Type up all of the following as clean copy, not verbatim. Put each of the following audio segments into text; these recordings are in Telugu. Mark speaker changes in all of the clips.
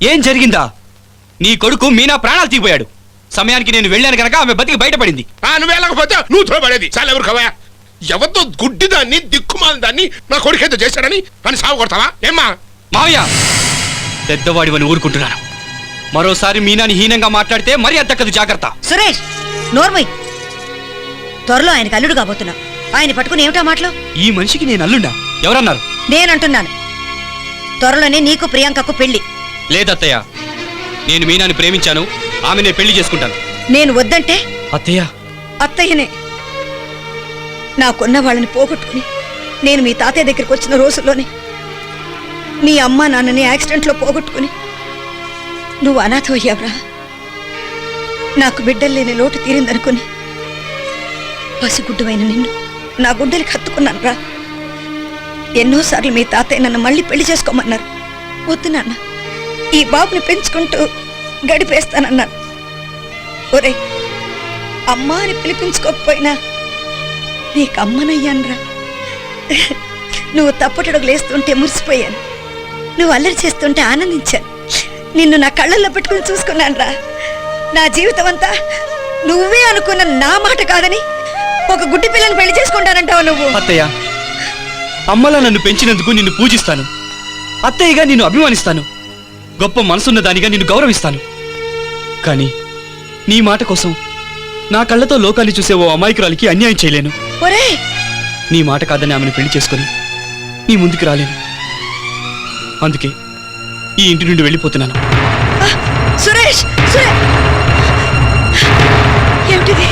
Speaker 1: ఏం జరిగిందా? నీ కొడుకు మీనా ప్రాణాలు తీపోయాడు. సమయానికి నేను వెళ్ళాను కనుక ఆమె బతికి బయటపడింది.
Speaker 2: నువ్వు వెళ్ళకపోతే నువ్వు తోబడేది చాలా ఎవరు కవా? ఎవరితో గుడ్డిదాన్ని దిక్కుమాలి దాన్ని నా కొడుకేదో చేశాడని అని సాగు కొడతావా ఏమ్మా?
Speaker 1: మావయ్య, పెద్దవాడివని ఊరుకుంటున్నాను. మరోసారి మీనాని హీనంగా మాట్లాడితే మరీ అద్దక్కదు, జాగ్రత్త.
Speaker 3: సురేష్, నోర్మై. త్వరలో ఆయనకు అల్లుడు కాబోతున్నా. ఆయన పట్టుకుని ఏమిటా మాటలు?
Speaker 1: ఈ మనిషికి నేను అల్లుండా? ఎవరన్నారు?
Speaker 3: నేనంటున్నాను. త్వరలోనే నీకు ప్రియాంకకు పెళ్లి.
Speaker 1: లేదత్తయ్య, నేను మీనాని ప్రేమించాను. ఆమెనే పెళ్లి చేసుకుంటాను.
Speaker 3: నేను వద్దంటే
Speaker 1: అత్తయ్య,
Speaker 3: అత్తయ్యనే. నాకున్న వాళ్ళని పోగొట్టుకుని నేను మీ తాతయ్య దగ్గరికి వచ్చిన రోజుల్లోనే నీ అమ్మా నాన్నని యాక్సిడెంట్లో పోగొట్టుకుని నువ్వు అనాథమయ్యావురా. నాకు బిడ్డలు లేని లోటు తీరిందనుకుని పసిగుడ్డువైన నిన్ను నా గుడ్డలకి హత్తుకున్నాను రా. ఎన్నోసార్లు మీ తాతయ్య నన్ను మళ్ళీ పెళ్లి చేసుకోమన్నారు. వద్దు నాన్న, ఈ బాబుని పెంచుకుంటూ గడిపేస్తానన్నాను. ఒరే, అమ్మా అని పిలిపించుకోకపోయినా నీకు అమ్మనయ్యానురా. నువ్వు తప్పటడుగులేస్తుంటే మురిసిపోయాను. నువ్వు అల్లరి చేస్తుంటే ఆనందించాను. నిన్ను నా కళ్ళల్లో పెట్టుకుని చూసుకున్నాను రా. నా జీవితం అంతా నువ్వే అనుకున్న నా మాట కాదని ఒక గుడ్డి పిల్లని పెళ్లి చేసుకుంటానంటావు నువ్వు.
Speaker 1: అత్తయ్య, అమ్మలా నన్ను పెంచినందుకు నిన్ను పూజిస్తాను. అత్తయ్యగా నిన్ను అభిమానిస్తాను. గొప్ప మనసున్న దానిగా నిన్ను గౌరవిస్తాను. కానీ నీ మాట కోసం నా కళ్ళతో లోకాన్ని చూసే ఓ అమాయకురాలికి అన్యాయం చేయలేను. నీ మాట కాదని ఆమెను పెళ్లి చేసుకుని నీ ముందుకు రాలేను. అందుకే ఈ ఇంటి నుండి వెళ్ళిపోతున్నాను.
Speaker 3: సురేష్, ఏమిటిది?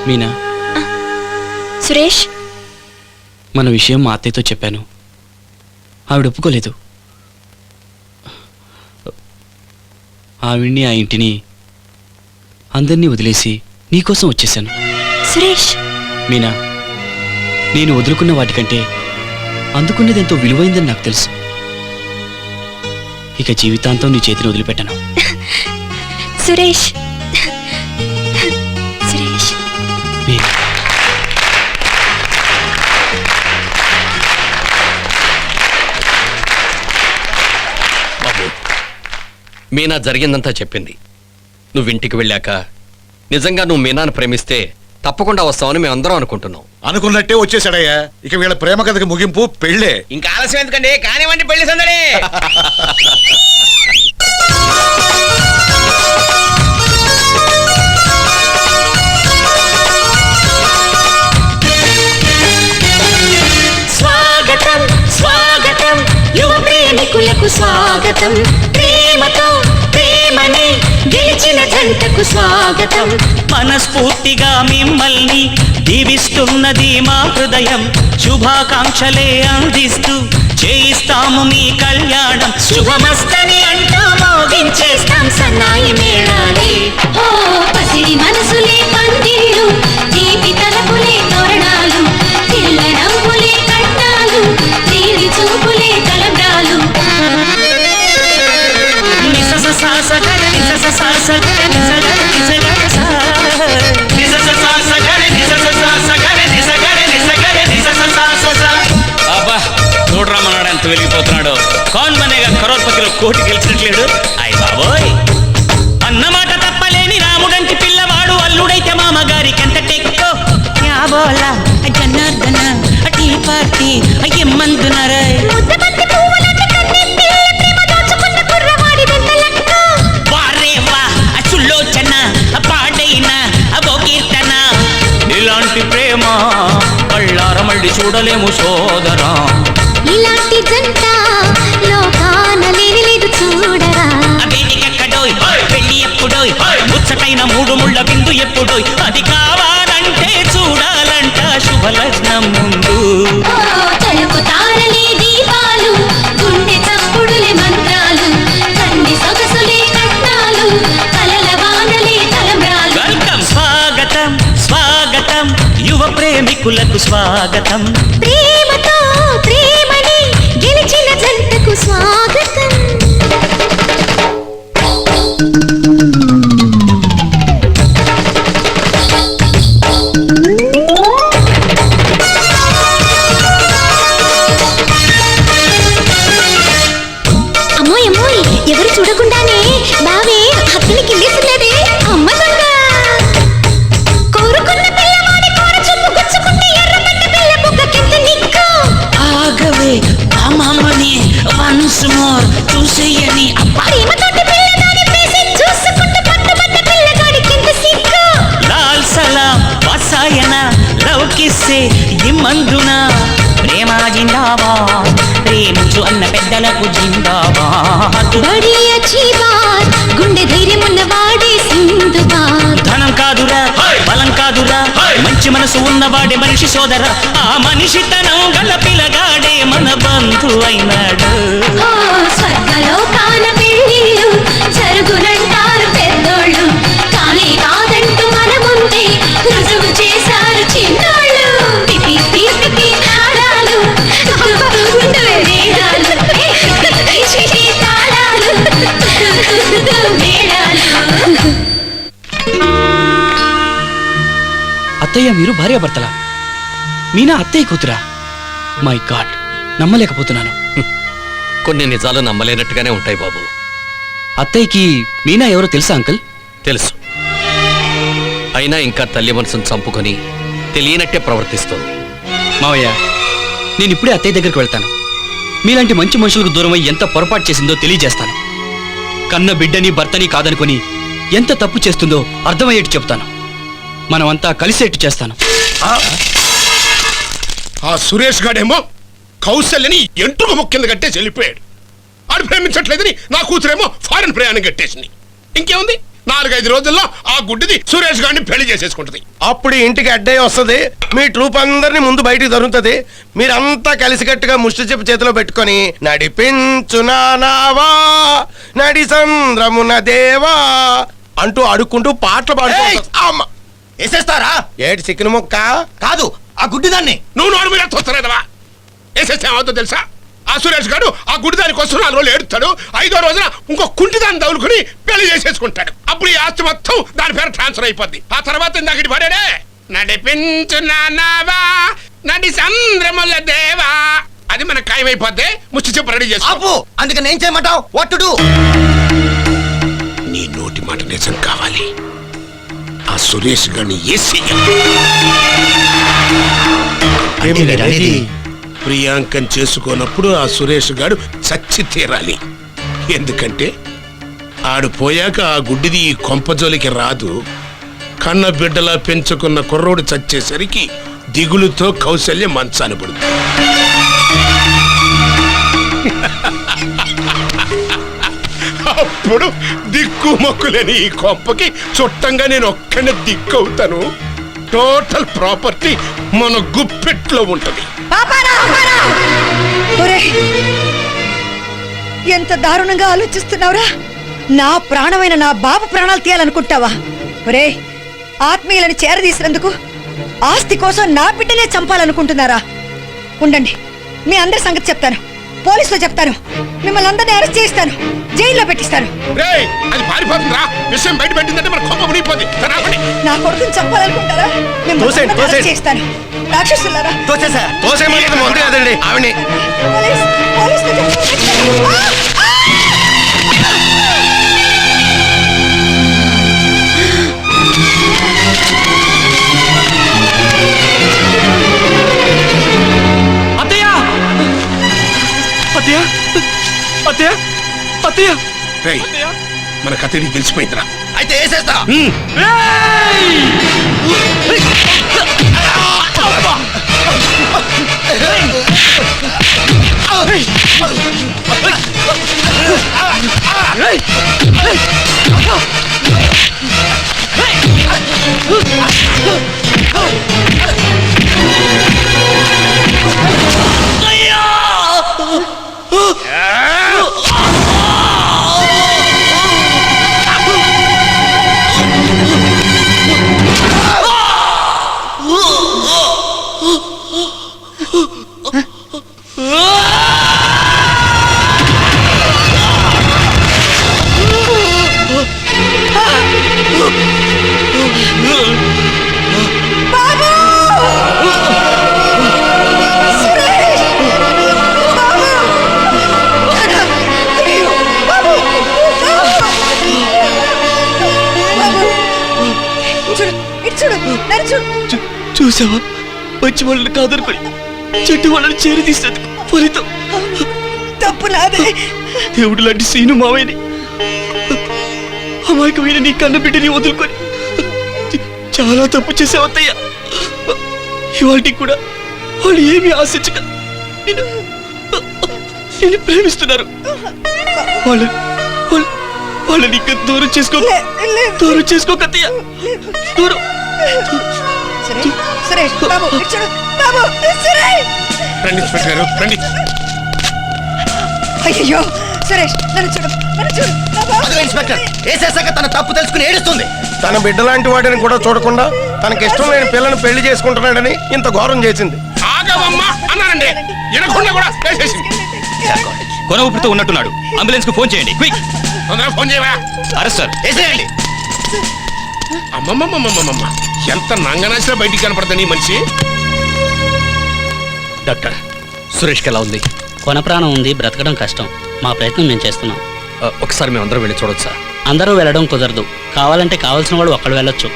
Speaker 1: మీనా,
Speaker 4: సురేష్,
Speaker 1: మన విషయం మా అత్తయ్యతో చెప్పాను. ఆవిడ ఒప్పుకోలేదు. ఆవిడ్ని, ఆ ఇంటిని, అందరినీ వదిలేసి నీకోసం వచ్చేసాను.
Speaker 4: సురేష్,
Speaker 1: మీనా, నేను వదులుకున్న వాటికంటే అందుకున్నది ఎంతో విలువైందని నాకు తెలుసు. ఇక జీవితాంతం నీ చేతిని వదిలిపెట్టను.
Speaker 4: సురేష్, సురేష్.
Speaker 1: మీనా,
Speaker 5: బాబు, మీనా జరిగిందంతా చెప్పింది. నువ్వు ఇంటికి వెళ్ళాక నిజంగా నువ్వు మీనాను ప్రేమిస్తే తప్పకుండా వస్తావని మేమందరం అనుకుంటున్నాం.
Speaker 2: అనుకున్నట్టే వచ్చేసాడయ్యా. ఇక వీళ్ళ ప్రేమ కథకి ముగింపు పెళ్ళే.
Speaker 6: ఇంకా ఆలస్యం ఎందుకండి? కానివ్వండి పెళ్లి సందడి.
Speaker 7: స్వాగతం స్వాగతం యువ ప్రేమికులకు స్వాగతం. ప్రేమతో ప్రేమని గెలిచిన జంటకు స్వాగతం.
Speaker 8: మనస్ఫూర్తిగా మిమ్మల్ని దీవిస్తున్నది మా హృదయం. శుభాకాంక్షలే అందిస్తూ చేయిస్తాము మీ కళ్యాణం.
Speaker 7: శుభమస్తని అంటూ మోగించేస్తాం సన్నాయి మేళాలే. ఓ పసిడి మనసులే పందిళ్ళు, తీపి తలపులే తోరణాలు, పిల్ల నవ్వులే కట్నాలు, తీరి చూపులే తలంబ్రాలు.
Speaker 6: అబ్బా, చూడరామన్నాడు ఎంత వెలిగిపోతున్నాడు. కౌన్ బనేగా కరోడ్పతిలో కోటి గెలిచినట్లేడు. అయ్య బాబోయ్,
Speaker 8: అన్నమాట తప్పలేని రాముడంటి పిల్లవాడు అల్లుడైతే మామగారికి ఎంత టెక్కో. బోలా జనార్దన టీ పార్టీ అయ్యమ్మందునరై.
Speaker 6: ఇలాంటి ప్రేమ కళ్ళారమల్లి చూడలేము సోదరా.
Speaker 7: ఇలాంటి జంట లోకాన లేదు చూడరా.
Speaker 8: వేదికెక్కడోయ్, పెళ్లి ఎప్పుడోయ్, ముచ్చటైన మూడు ముళ్ళ బిందు ఎప్పుడోయ్. అది కావాలంటే చూడాలంట శుభలగ్నం ముందు.
Speaker 7: తలుపు తారలే దీపాలు, గుండె చప్పుడులే మంత్రాలు, కన్ని సొగసులే కట్నాలు, కలల వానలే తలంబ్రాలు.
Speaker 8: వెల్కమ్, స్వాగతం స్వాగతం యువ ప్రేమికులకు స్వాగతం.
Speaker 7: ప్రేమతో ప్రేమని గెలిచిన జంటకు స్వాగతం.
Speaker 8: వన్స్ మోర్ చూసేయని అబ్బా
Speaker 7: ప్రేమతోటి పిల్లగాడి పేసి చూసుకుంటూ పట్టుబట్ట పిల్లగాడి కింద సిగ్గు.
Speaker 8: లాల్ సలాం వాసాయన లవ్ కిస్సే ఇమ్మందున ప్రేమ జిందాబాద్ ప్రేమించు అన్న పెద్దలకు జిందాబాద్
Speaker 7: బడి అచ్చి బాత్ గుండె ధైర్యం ఉన్నవాడే సింధుబాద్.
Speaker 8: ధనం కాదురా బలం కాదురా మంచి మనసు ఉన్నవాడే మనిషి సోదర ఆ మనిషితనం గల పిల్లగాడే మన బంధు అయినాడు
Speaker 7: ఓ స్వర్గలోకాన పెళ్ళిళ్ళు జరుగునంటారు పెద్దోళ్ళు, కానీ కాదంటూ మన ముందే రుజువు చేశారు చిన్నోళ్ళు. పిపి పిపి తాళాలు గుండె మేళాలు, పిపి తాళాలు మేళాలు.
Speaker 1: అత్తయ్య మీరు భార్యాభర్తలా? మీనా అత్తయ్య కూతురా? మై గాడ్, నమ్మలేకపోతున్నాను.
Speaker 5: కొన్ని నిజాలు నమ్మలేనట్టుగానే ఉంటాయి బాబు.
Speaker 1: అత్తయ్యకి మీనా ఎవరో తెలుసా అంకుల్?
Speaker 5: తెలుసు, అయినా ఇంకా తల్లి మనసును చంపుకొని తెలియనట్టే ప్రవర్తిస్తోంది.
Speaker 1: మావయ్య, నేను ఇప్పుడే అత్తయ్య దగ్గరికి వెళ్తాను. మీలాంటి మంచి మనుషులకు దూరమై ఎంత పొరపాటు చేసిందో తెలియజేస్తాను. కన్న బిడ్డని భర్తని కాదనుకొని ఎంత తప్పు చేస్తుందో అర్థమయ్యేట్టు చెప్తాను. మనమంతా కలిసేట్టు చేస్తాను.
Speaker 2: ఆ సురేష్ గాడేమో కౌశల్యని ఎంట్రుక ముఖ్యంగా కట్టేసి వెళ్ళిపోయాడు. ఆడు ప్రేమించట్లేదని నా కూతురేమో ఫారెన్ ప్రయాణం కట్టేసింది. ఇంకేముంది, 4-5 రోజుల్లో ఆ గుడ్డిది సురేష్ గారిని పెళ్లి చేసేసుకుంటది.
Speaker 9: అప్పుడు ఇంటికి అడ్డే వస్తుంది, మీ ట్రూప్ అందరినీ ముందు బయటికి దొరుకుతుంది. మీరంతా కలిసికట్టుగా ముష్టి చెప్పు చేతిలో పెట్టుకొని నడిపించునావా నడి సంద్రమున దేవా అంటూ అడుక్కుంటూ పాటలు పాడుకుంటూ
Speaker 10: వేసేస్తారా?
Speaker 9: ఏటి చికెన్ ముక్క
Speaker 10: కాదు, ఆ గుడ్డిదాన్ని.
Speaker 2: నువ్వు నోడు మీద తోస్తలేదవా? వేసేస్తే ఏమవుతో తెలుసా? ఆ సురేష్ గారు ఆ గుడిదాని కోసం 4 రోజులు ఏడుతాడు. 5వ రోజున ఇంకో కుంటిదాన్ని తగులుకుని పెళ్లి చేసేసుకుంటాడు. అప్పుడు ఈ ఆస్తి మొత్తం దాని పేరు ట్రాన్స్ఫర్ అయిపోద్ది. ఆ తర్వాత ఇందాక పడాడే నడిపించు నానావా నడి సంద్రముల దేవా, అది మన ఖాయమైపోద్ది. ముచ్చి చెప్పు రెడీ చేసుకో.
Speaker 10: ఆపు, అందుకని ఏం చేయమంటావు? What to do?
Speaker 2: నీ నోటి మాట నిజం కావాలి. ఆ సురేష్ గారిని ఏసీ ప్రియాంకం చేసుకోనప్పుడు ఆ సురేష్ గారు చచ్చి తీరాలి. ఎందుకంటే ఆడు పోయాక ఆ గుడ్డిది ఈ కొంపజోలికి రాదు. కన్న బిడ్డలా పెంచుకున్న కుర్రోడు చచ్చేసరికి దిగులుతో కౌశల్య మంచాన పడుతుంది. అప్పుడు దిక్కు మొక్కులేని ఈ కొంపకి చుట్టంగా నేను ఒక్కనే దిక్కు అవుతాను. టోటల్ ప్రాపర్టీ మన గుప్పెట్లో ఉంటది.
Speaker 3: ఎంత దారుణంగా ఆలోచిస్తున్నావురా? నా ప్రాణమైన నా బాబు ప్రాణాలు తీయాలనుకుంటావా? ఒరే, ఆత్మీయులను చేరదీసినందుకు ఆస్తి కోసం నా బిడ్డనే చంపాలనుకుంటున్నారా? ఉండండి, మీ అందరి సంగతి చెప్తాను. పోలీసులో చెప్తాను. మిమ్మల్ని అందరినీ అరెస్ట్ చేయిస్తాను, జైల్లో పెట్టిస్తాను.
Speaker 2: రేయ్, అది పారిపోతుందిరా. విషయం బయట పెట్టిందంటే మన కొంప మునిగిపోద్ది.
Speaker 3: నా కొడుకుని చంపాలనుకుంటారా? మిమ్మల్ని అరెస్ట్ చేయిస్తాను. రాక్షసులారా,
Speaker 9: తోసేమంటుంది మంది కాదండి ఆవిడ.
Speaker 3: పోలీసులో చెప్తాను.
Speaker 1: అత్తయ్య, అత్తయ్య, అత్తయ్య, అత్తయ్య,
Speaker 2: రేయ్, మన కథ నీకు తెలిసిపోయిందిరా.
Speaker 10: అయితే వేసేస్తా.
Speaker 1: చూసావా, మంచి వాళ్ళని కాదనుకొని చెట్టు వాళ్ళని చేరి తీసినందుకు ఫలితం.
Speaker 3: తప్పు నాదే.
Speaker 1: దేవుడు లాంటి సీను మావయ్యని అమాయకమైన నీ కన్న బిడ్డని వదులుకొని చాలా తప్పు చేసావు అత్తయ్య. ఇవాళకి కూడా వాళ్ళు ఏమీ ఆశించక నిన్ను ప్రేమిస్తున్నారు. వాళ్ళని ఇంకా దూరం చేసుకోకత్తయ్య. దూరం.
Speaker 3: సురేష్ బాబు ఇటు చూడు. బాబు సురేష్.
Speaker 2: రండి ఇన్స్పెక్టర్ గారు రండి.
Speaker 3: అయ్యో సురేష్ నన్ను చూడు బాబు.
Speaker 10: అదిగో ఇన్స్పెక్టర్ వేసేసాక తన తప్పు తెలుసుకుని ఏడుస్తుంది.
Speaker 9: తన బిడ్డ లాంటి వాడిని కూడా చూడకుండా తనకి ఇష్టం లేని పిల్లని పెళ్లి చేసుకుంటున్నాడని ఇంత ఘోరం చేసింది.
Speaker 2: ఆగవమ్మా అన్నానండి, వినకుండా కూడా వేసేసింది.
Speaker 1: కొన ఊపిరితో ఉన్నట్టున్నాడు. అంబులెన్స్ కు ఫోన్ చేయండి. క్విక్.
Speaker 2: తొందరగా ఫోన్ చేయవా?
Speaker 1: Arrest sir.
Speaker 10: వేసేయండి.
Speaker 2: అమ్మమ్మమ్మమ్మమ్మ ఎంత నంగనాశిలో బయటికి కనపడతాను ఈ మనిషి.
Speaker 5: డాక్టర్, సురేష్కి ఎలా ఉంది?
Speaker 8: కొన ప్రాణం ఉంది, బ్రతకడం కష్టం. మా ప్రయత్నం మేము చేస్తున్నాం.
Speaker 5: ఒకసారి మేము అందరం వెళ్ళి చూడొచ్చా?
Speaker 8: అందరూ వెళ్ళడం కుదరదు. కావాలంటే కావాల్సిన వాడు ఒక్కడు వెళ్ళొచ్చు.